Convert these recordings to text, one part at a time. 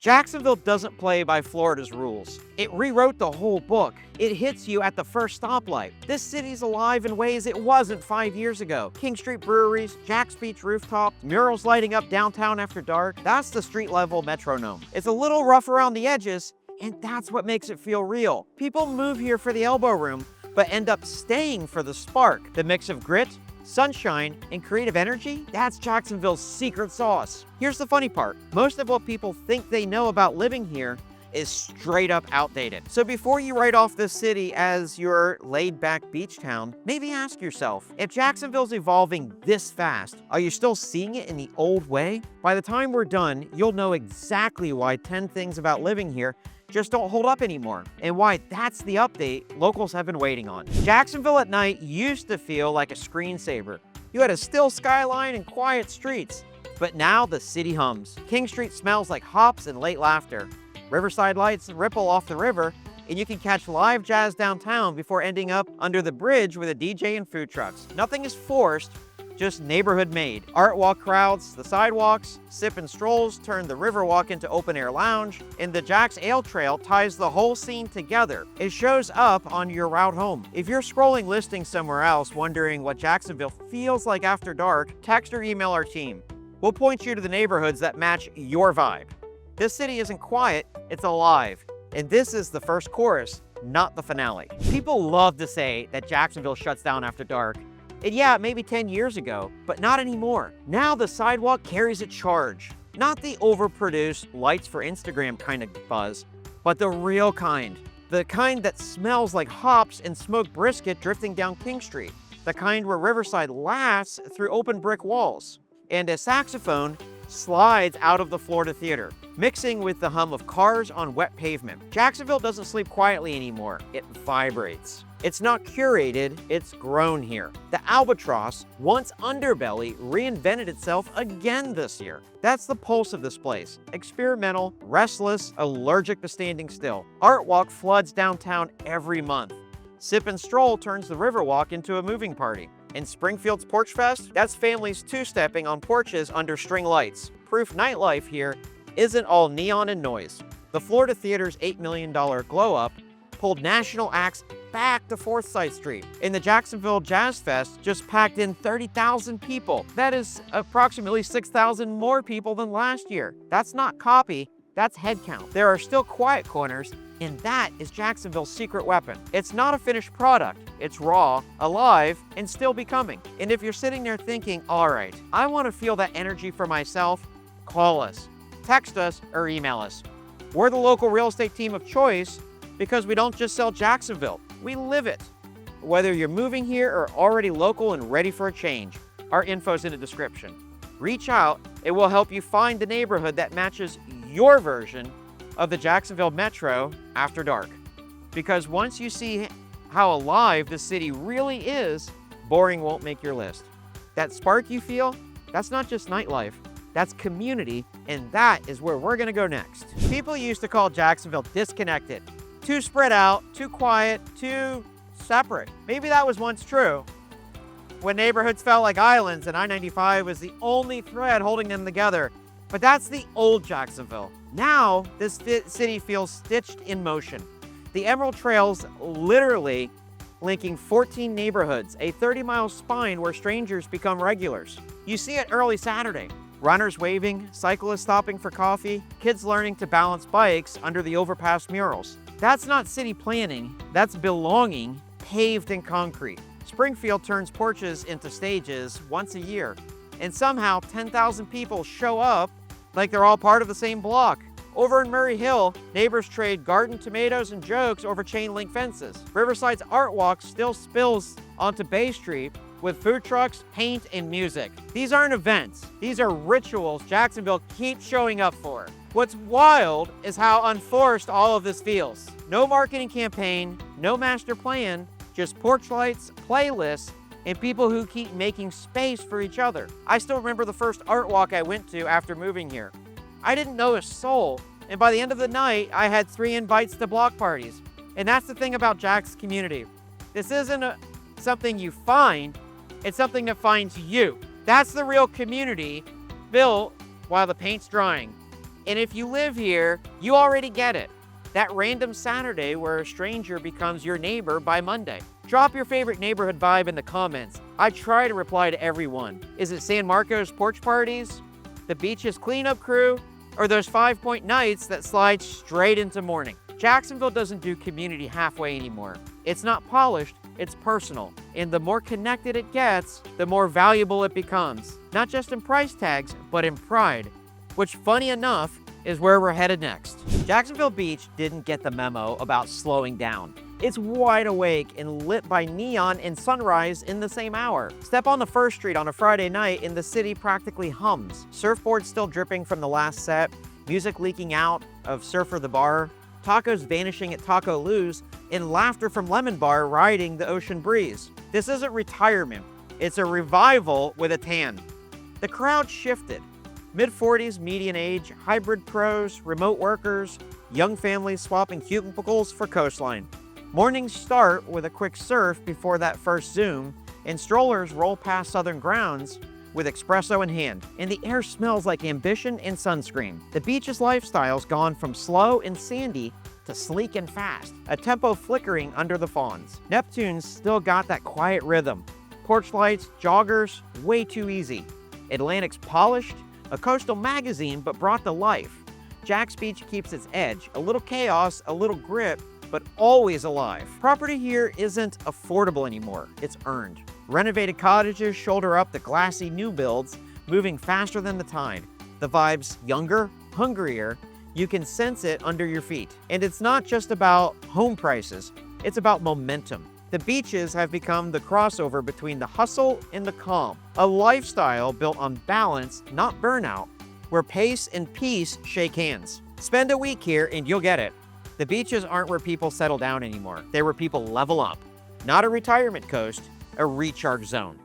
Jacksonville doesn't play by Florida's rules. It rewrote the whole book. It hits you at the first stoplight. This city's alive in ways it wasn't 5 years ago. King Street breweries, Jack's Beach rooftop, murals lighting up downtown after dark. That's the street level metronome. It's a little rough around the edges, and that's what makes it feel real. People move here for the elbow room, but end up staying for the spark. The mix of grit, sunshine, and creative energy, that's Jacksonville's secret sauce. Here's the funny part. Most of what people think they know about living here is straight up outdated. So before you write off this city as your laid-back beach town, maybe ask yourself, if Jacksonville's evolving this fast, are you still seeing it in the old way? By the time we're done, you'll know exactly why 10 things about living here just don't hold up anymore, and why that's the update locals have been waiting on. Jacksonville at night used to feel like a screensaver. You had a still skyline and quiet streets, but now the city hums. King Street smells like hops and late laughter. Riverside lights ripple off the river, and you can catch live jazz downtown before ending up under the bridge with a DJ and food trucks. Nothing is forced, just neighborhood made. Art walk crowds, the sidewalks, sip and strolls turn the Riverwalk into open air lounge, and the Jack's Ale Trail ties the whole scene together. It shows up on your route home. If you're scrolling listings somewhere else wondering what Jacksonville feels like after dark, text or email our team. We'll point you to the neighborhoods that match your vibe. This city isn't quiet, it's alive. And this is the first chorus, not the finale. People love to say that Jacksonville shuts down after dark. And yeah, maybe 10 years ago, but not anymore. Now the sidewalk carries a charge. Not the overproduced lights for Instagram kind of buzz, but the real kind. The kind that smells like hops and smoked brisket drifting down King Street. The kind where Riverside laughs through open brick walls. And a saxophone slides out of the Florida Theater, mixing with the hum of cars on wet pavement. Jacksonville doesn't sleep quietly anymore, it vibrates. It's not curated, it's grown here. The albatross, once underbelly, reinvented itself again this year. That's the pulse of this place. Experimental, restless, allergic to standing still. Art Walk floods downtown every month. Sip and Stroll turns the Riverwalk into a moving party. And Springfield's Porch Fest, that's families two-stepping on porches under string lights. Proof nightlife here isn't all neon and noise. The Florida Theater's $8 million glow-up pulled national acts back to Forsyth Street. And the Jacksonville Jazz Fest just packed in 30,000 people. That is approximately 6,000 more people than last year. That's not copy, that's headcount. There are still quiet corners, and that is Jacksonville's secret weapon. It's not a finished product, it's raw, alive, and still becoming. And if you're sitting there thinking, all right, I want to feel that energy for myself, call us, text us, or email us. We're the local real estate team of choice because we don't just sell Jacksonville, we live it. Whether you're moving here or already local and ready for a change, our info's in the description. Reach out, it will help you find the neighborhood that matches your version of the Jacksonville Metro after dark. Because once you see how alive the city really is, boring won't make your list. That spark you feel, that's not just nightlife, that's community, and that is where we're gonna go next. People used to call Jacksonville disconnected. Too spread out, too quiet, too separate. Maybe that was once true, when neighborhoods felt like islands and I-95 was the only thread holding them together. But that's the old Jacksonville. Now, this city feels stitched in motion. The Emerald Trail's literally linking 14 neighborhoods, a 30-mile spine where strangers become regulars. You see it early Saturday. Runners waving, cyclists stopping for coffee, kids learning to balance bikes under the overpass murals. That's not city planning, that's belonging paved in concrete. Springfield turns porches into stages once a year, and somehow 10,000 people show up like they're all part of the same block. Over in Murray Hill, neighbors trade garden tomatoes and jokes over chain link fences. Riverside's Art Walk still spills onto Bay Street with food trucks, paint, and music. These aren't events, these are rituals Jacksonville keeps showing up for. What's wild is how unforced all of this feels. No marketing campaign, no master plan, just porch lights, playlists, and people who keep making space for each other. I still remember the first art walk I went to after moving here. I didn't know a soul, and by the end of the night, I had 3 invites to block parties. And that's the thing about Jack's community. This isn't something you find, it's something that finds you. That's the real community built while the paint's drying. And if you live here, you already get it. That random Saturday where a stranger becomes your neighbor by Monday. Drop your favorite neighborhood vibe in the comments. I try to reply to everyone. Is it San Marcos porch parties, the beach's cleanup crew, or those 5-point nights that slide straight into morning? Jacksonville doesn't do community halfway anymore. It's not polished, it's personal. And the more connected it gets, the more valuable it becomes. Not just in price tags, but in pride. Which, funny enough, is where we're headed next. Jacksonville Beach didn't get the memo about slowing down. It's wide awake and lit by neon and sunrise in the same hour. Step on the First Street on a Friday night and the city practically hums. Surfboards still dripping from the last set, music leaking out of Surfer the Bar, tacos vanishing at Taco Lou's, and laughter from Lemon Bar riding the ocean breeze. This isn't retirement, it's a revival with a tan. The crowd shifted. Mid-40s median age, hybrid pros, remote workers, young families swapping cubicles for coastline. Mornings start with a quick surf before that first zoom, and strollers roll past southern grounds with espresso in hand. And the air smells like ambition and sunscreen. The beach's lifestyle's gone from slow and sandy to sleek and fast, a tempo flickering under the fawns. Neptune's still got that quiet rhythm. Porch lights, joggers, way too easy. Atlantic's polished, a coastal magazine, but brought to life. Jack's Beach keeps its edge, a little chaos, a little grip, but always alive. Property here isn't affordable anymore, it's earned. Renovated cottages shoulder up the glassy new builds, moving faster than the tide. The vibe's younger, hungrier, you can sense it under your feet. And it's not just about home prices, it's about momentum. The beaches have become the crossover between the hustle and the calm, a lifestyle built on balance, not burnout, where pace and peace shake hands. Spend a week here and you'll get it. The beaches aren't where people settle down anymore. They're where people level up. Not a retirement coast, a recharge zone.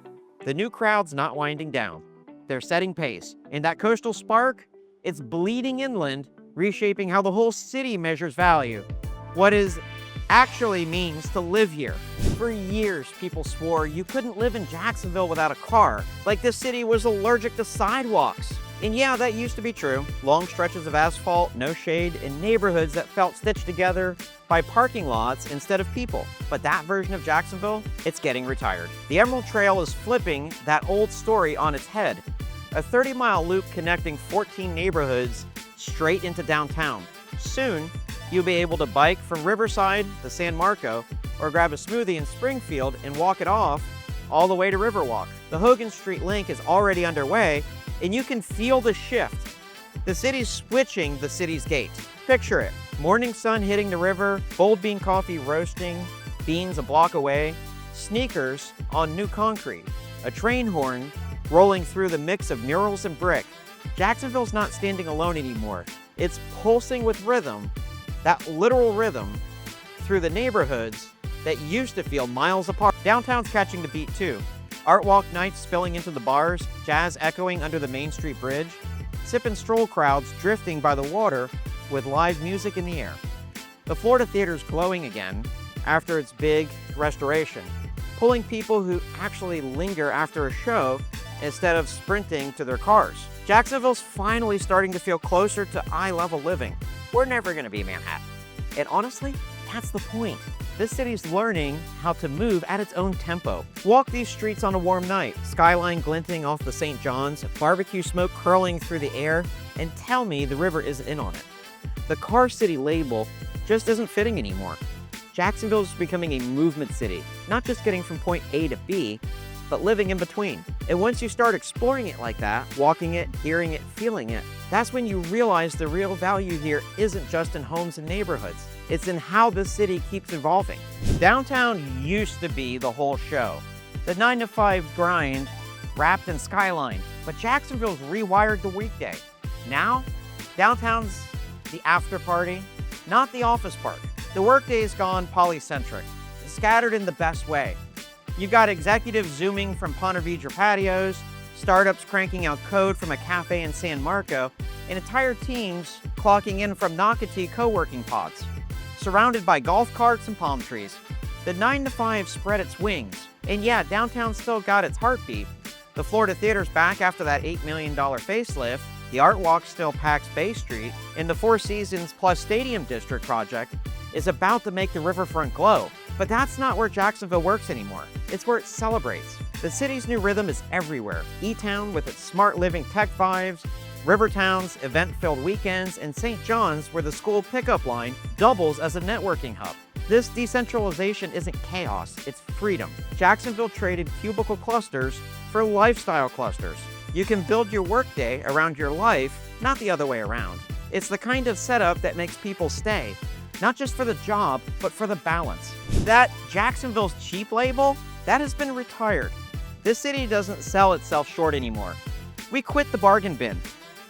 The new crowd's not winding down. They're setting pace. And that coastal spark, it's bleeding inland, reshaping how the whole city measures value. What is actually means to live here. For years, people swore you couldn't live in Jacksonville without a car, like this city was allergic to sidewalks. And yeah, that used to be true. Long stretches of asphalt, no shade, and neighborhoods that felt stitched together by parking lots instead of people. But that version of Jacksonville, it's getting retired. The Emerald Trail is flipping that old story on its head. A 30-mile loop connecting 14 neighborhoods straight into downtown. Soon, you'll be able to bike from Riverside to San Marco, or grab a smoothie in Springfield and walk it off all the way to Riverwalk. The Hogan Street link is already underway, and you can feel the shift. The city's switching the city's gate. Picture it, morning sun hitting the river, bold bean coffee roasting, beans a block away, sneakers on new concrete, a train horn rolling through the mix of murals and brick. Jacksonville's not standing alone anymore. It's pulsing with rhythm, that literal rhythm, through the neighborhoods that used to feel miles apart. Downtown's catching the beat too. Art walk nights spilling into the bars, jazz echoing under the Main Street Bridge, sip and stroll crowds drifting by the water with live music in the air. The Florida Theater's glowing again after its big restoration, pulling people who actually linger after a show instead of sprinting to their cars. Jacksonville's finally starting to feel closer to eye-level living. We're never gonna be Manhattan. And honestly, that's the point. This city's learning how to move at its own tempo. Walk these streets on a warm night, skyline glinting off the St. John's, barbecue smoke curling through the air, and tell me the river isn't in on it. The Car City label just isn't fitting anymore. Jacksonville's becoming a movement city, not just getting from point A to B, but living in between. And once you start exploring it like that, walking it, hearing it, feeling it, that's when you realize the real value here isn't just in homes and neighborhoods. It's in how this city keeps evolving. Downtown used to be the whole show. The 9-to-5 grind wrapped in skyline, but Jacksonville's rewired the weekday. Now, downtown's the after party, not the office park. The workday's gone polycentric, scattered in the best way. You've got executives zooming from Ponte Vedra patios, startups cranking out code from a cafe in San Marco, and entire teams clocking in from Nocatee co-working pods. Surrounded by golf carts and palm trees, the 9-to-5 spread its wings. And yeah, downtown still got its heartbeat. The Florida Theater's back after that $8 million facelift, The Art Walk still packs Bay Street, and the Four Seasons plus Stadium District project is about to make the riverfront glow. But that's not where Jacksonville works anymore. It's where it celebrates. The city's new rhythm is everywhere. E-Town with its smart living tech vibes, Rivertown's event-filled weekends, and St. John's where the school pickup line doubles as a networking hub. This decentralization isn't chaos, it's freedom. Jacksonville traded cubicle clusters for lifestyle clusters. You can build your workday around your life, not the other way around. It's the kind of setup that makes people stay, not just for the job, but for the balance. That Jacksonville's cheap label, that has been retired. This city doesn't sell itself short anymore. We quit the bargain bin,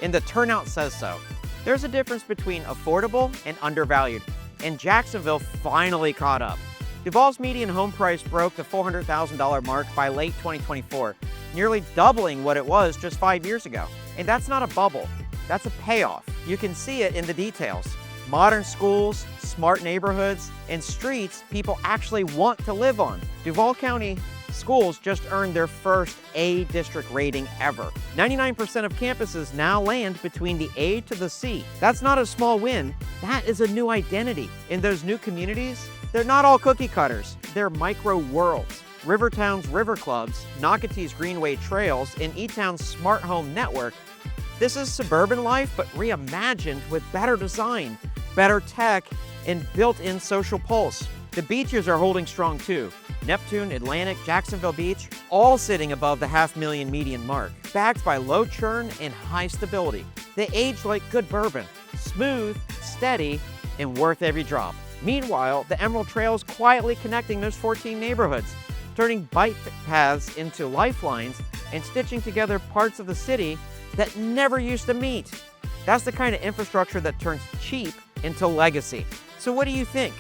and the turnout says so. There's a difference between affordable and undervalued, and Jacksonville finally caught up. Duval's median home price broke the $400,000 mark by late 2024, nearly doubling what it was just 5 years ago. And that's not a bubble, that's a payoff. You can see it in the details. Modern schools, smart neighborhoods, and streets people actually want to live on. Duval County schools just earned their first A district rating ever. 99% of campuses now land between the A to the C. That's not a small win, that is a new identity. In those new communities, they're not all cookie cutters, they're micro worlds. Rivertown's river clubs, Nocatee's greenway trails, and E-Town's smart home network. This is suburban life, but reimagined with better design, better tech, and built-in social pulse. The beaches are holding strong too. Neptune, Atlantic, Jacksonville Beach, all sitting above the $500,000 median mark, backed by low churn and high stability. They age like good bourbon, smooth, steady, and worth every drop. Meanwhile, the Emerald Trail is quietly connecting those 14 neighborhoods, turning bike paths into lifelines and stitching together parts of the city that never used to meet. That's the kind of infrastructure that turns cheap into legacy. So what do you think?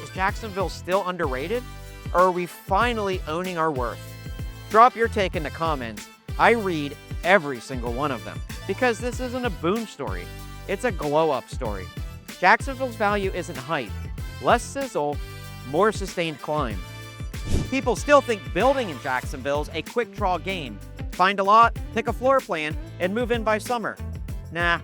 Is Jacksonville still underrated? Or are we finally owning our worth? Drop your take in the comments. I read every single one of them. Because this isn't a boom story, it's a glow-up story. Jacksonville's value isn't hype. Less sizzle, more sustained climb. People still think building in Jacksonville's a quick draw game. Find a lot, pick a floor plan, and move in by summer. Nah,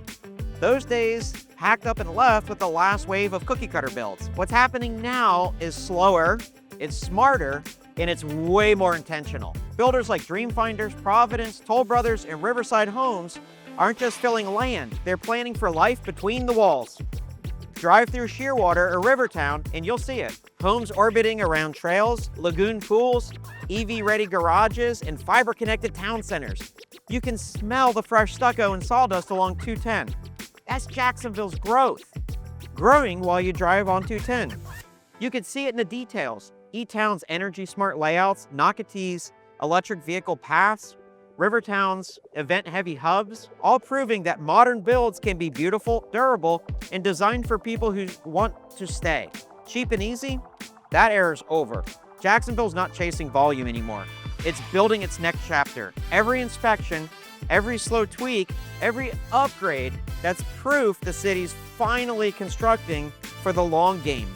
those days packed up and left with the last wave of cookie cutter builds. What's happening now is slower, it's smarter, and it's way more intentional. Builders like Dreamfinders, Providence, Toll Brothers, and Riverside Homes aren't just filling land, they're planning for life between the walls. Drive through Shearwater or Rivertown and you'll see it. Homes orbiting around trails, lagoon pools, EV-ready garages, and fiber-connected town centers. You can smell the fresh stucco and sawdust along 210. That's Jacksonville's growth. Growing while you drive on 210. You can see it in the details. E-Town's energy-smart layouts, Nocatee's electric vehicle paths, Rivertown's event-heavy hubs, all proving that modern builds can be beautiful, durable, and designed for people who want to stay. Cheap and easy? That era's over. Jacksonville's not chasing volume anymore. It's building its next chapter. Every inspection, every slow tweak, every upgrade, that's proof the city's finally constructing for the long game,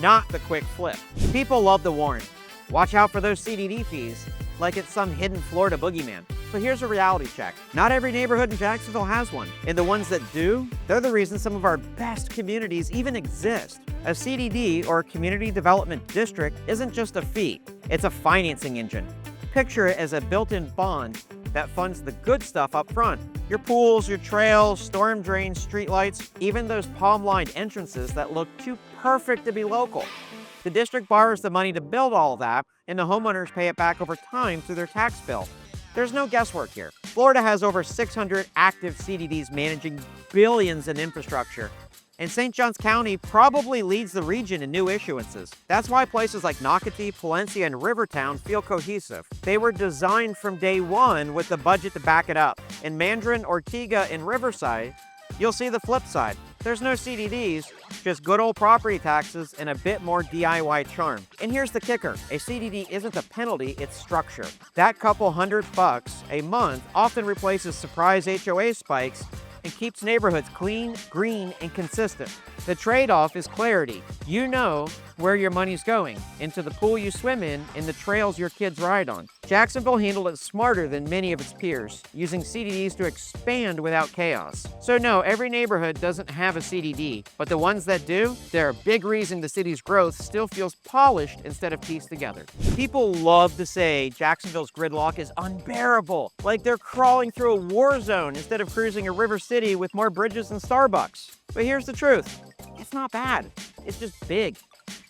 not the quick flip. People love to warn. Watch out for those CDD fees, like it's some hidden Florida boogeyman. But here's a reality check. Not every neighborhood in Jacksonville has one. And the ones that do, they're the reason some of our best communities even exist. A CDD, or Community Development District, isn't just a fee, it's a financing engine. Picture it as a built-in bond that funds the good stuff up front. Your pools, your trails, storm drains, streetlights, even those palm-lined entrances that look too perfect to be local. The district borrows the money to build all of that, and the homeowners pay it back over time through their tax bill. There's no guesswork here. Florida has over 600 active CDDs managing billions in infrastructure. And St. Johns County probably leads the region in new issuances. That's why places like Nocatee, Palencia, and Rivertown feel cohesive. They were designed from day one with the budget to back it up. In Mandarin, Ortega, and Riverside, you'll see the flip side. There's no CDDs, just good old property taxes and a bit more DIY charm. And here's the kicker. A CDD isn't a penalty, it's structure. That couple $100 a month often replaces surprise HOA spikes and keeps neighborhoods clean, green, and consistent. The trade-off is clarity. You know where your money's going, into the pool you swim in the trails your kids ride on. Jacksonville handled it smarter than many of its peers, using CDDs to expand without chaos. So no, every neighborhood doesn't have a CDD, but the ones that do, they're a big reason the city's growth still feels polished instead of pieced together. People love to say Jacksonville's gridlock is unbearable, like they're crawling through a war zone instead of cruising a river city with more bridges and Starbucks. But here's the truth. It's not bad. It's just big.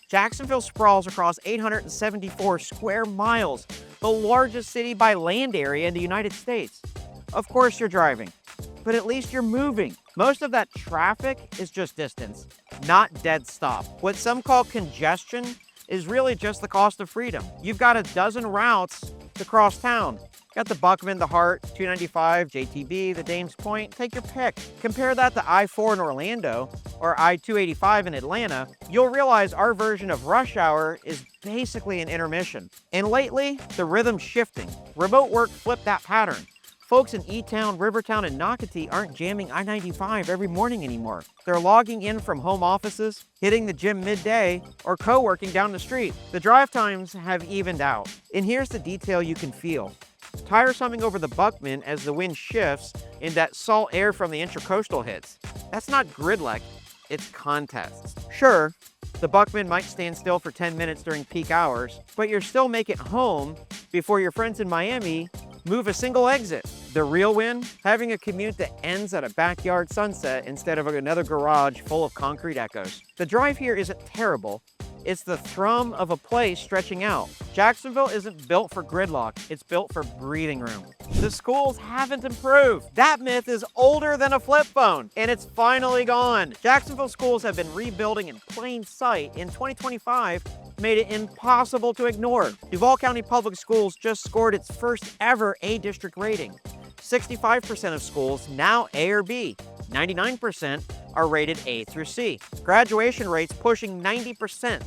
Jacksonville sprawls across 874 square miles, the largest city by land area in the United States. Of course you're driving, but at least you're moving. Most of that traffic is just distance, not dead stop. What some call congestion is really just the cost of freedom. You've got a dozen routes to cross town. Got the Buckman, the Hart, 295, JTB, the Dames Point, take your pick. Compare that to I-4 in Orlando or I-285 in Atlanta, you'll realize our version of rush hour is basically an intermission. And lately, the rhythm's shifting. Remote work flipped that pattern. Folks in E-Town, Rivertown, and Nocatee aren't jamming I-95 every morning anymore. They're logging in from home offices, hitting the gym midday, or co-working down the street. The drive times have evened out. And here's the detail you can feel. Tires humming over the Buckman as the wind shifts and that salt air from the intracoastal hits. That's not gridlock, it's contests. Sure, the Buckman might stand still for 10 minutes during peak hours, but you're still making it home before your friends in Miami move a single exit. The real win? Having a commute that ends at a backyard sunset instead of another garage full of concrete echoes. The drive here isn't terrible. It's the thrum of a place stretching out. Jacksonville isn't built for gridlock, it's built for breathing room. The schools haven't improved. That myth is older than a flip phone, and it's finally gone. Jacksonville schools have been rebuilding in plain sight. In 2025, made it impossible to ignore. Duval County Public Schools just scored its first ever A district rating. 65% of schools now A or B. 99% are rated A through C. Graduation rates pushing 90%.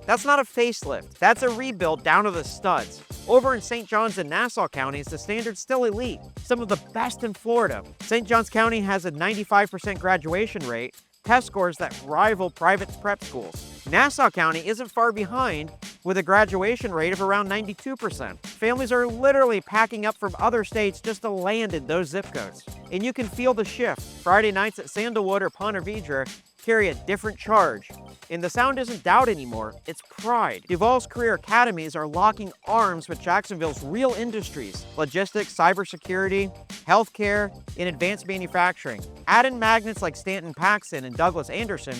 That's not a facelift, that's a rebuild down to the studs. Over in St. Johns and Nassau counties, the standard's still elite, some of the best in Florida. St. Johns County has a 95% graduation rate, test scores that rival private prep schools. Nassau County isn't far behind with a graduation rate of around 92%. Families are literally packing up from other states just to land in those zip codes. And you can feel the shift. Friday nights at Sandalwood or Ponte Vedra carry a different charge. And the sound isn't doubt anymore, it's pride. Duval's career academies are locking arms with Jacksonville's real industries: logistics, cybersecurity, healthcare, and advanced manufacturing. Add in magnets like Stanton Paxson and Douglas Anderson,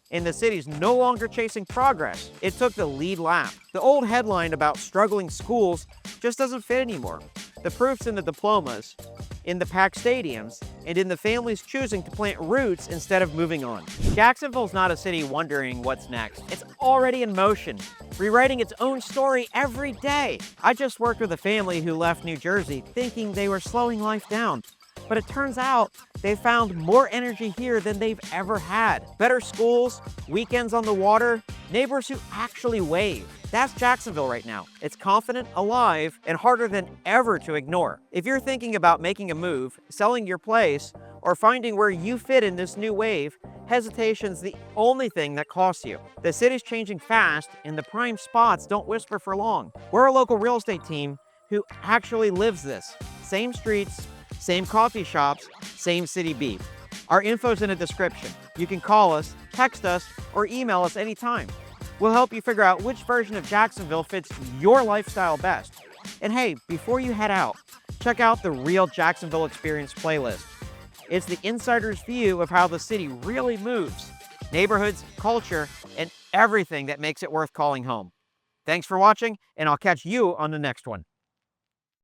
and the city's no longer chasing progress. It took the lead lap. The old headline about struggling schools just doesn't fit anymore. The proof's in the diplomas, in the packed stadiums, and in the families choosing to plant roots instead of moving on. Jacksonville's not a city wondering what's next. It's already in motion, rewriting its own story every day. I just worked with a family who left New Jersey thinking they were slowing life down. But it turns out they found more energy here than they've ever had. Better schools, weekends on the water, neighbors who actually wave. That's Jacksonville right now. It's confident, alive, and harder than ever to ignore. If you're thinking about making a move, selling your place, or finding where you fit in this new wave, hesitation's the only thing that costs you. The city's changing fast, and the prime spots don't whisper for long. We're a local real estate team who actually lives this. Same streets, same coffee shops, same city beat. Our info's in the description. You can call us, text us, or email us anytime. We'll help you figure out which version of Jacksonville fits your lifestyle best. And hey, before you head out, check out the Real Jacksonville Experience playlist. It's the insider's view of how the city really moves, neighborhoods, culture, and everything that makes it worth calling home. Thanks for watching, and I'll catch you on the next one.